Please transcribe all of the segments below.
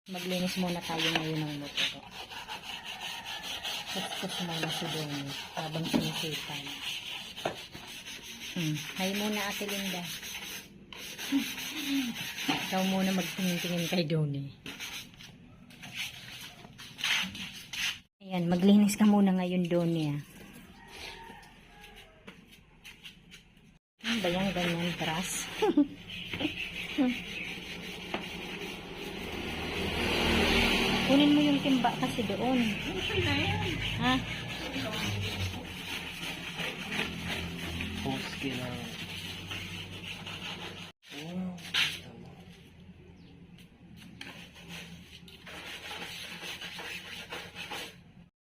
Maglinis muna tayo ngayon ng motor. Kuskus muna si Donnie habang sinisipan. Hay muna Ate Linda. Ikaw muna magtingin-tingin kay Donnie. Ayan, maglinis ka muna ngayon Donnie. Ano ba yung ganyan brass? Kunin mo yung timba kasi doon. Ha? Poski na.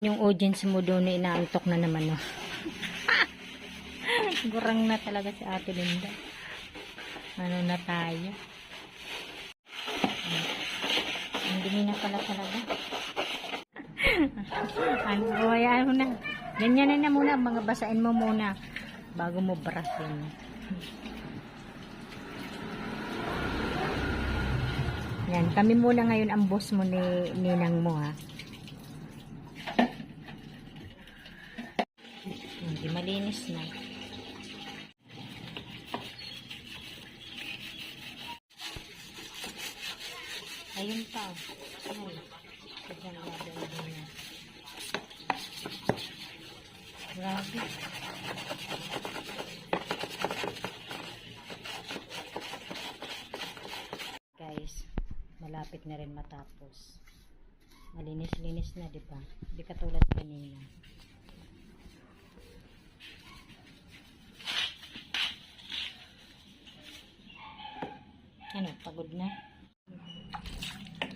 Yung audience mo doon inaantok na naman, no? Gurang na talaga si Ate Linda. Ano na tayo? Ang dumi na pala talaga. Ano, hayaan mo na. Ganyan na muna. Mga basain mo muna bago mo brushin. Yan. Kami muna ngayon ang boss mo ni ninang mo, ha. Hindi malinis na. Ayun pa. Ay. Grabe. Guys, malapit na rin matapos. Malinis-linis na, di ba? Di katulad kanina. Ano, pagod na?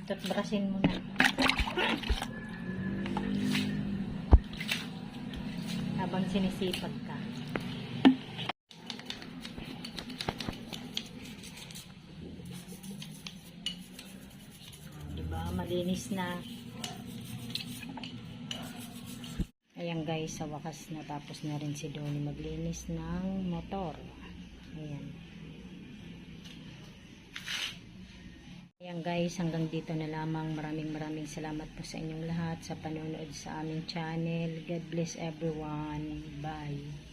Toothbrushin mo na. Habang sinisipag ka. Diba? Malinis na. Ayan guys, sa wakas natapos na rin si Donnie maglinis ng motor. Ayan. Ayan guys, hanggang dito na lamang. Maraming salamat po sa inyong lahat sa panonood sa aming channel. God bless everyone. Bye.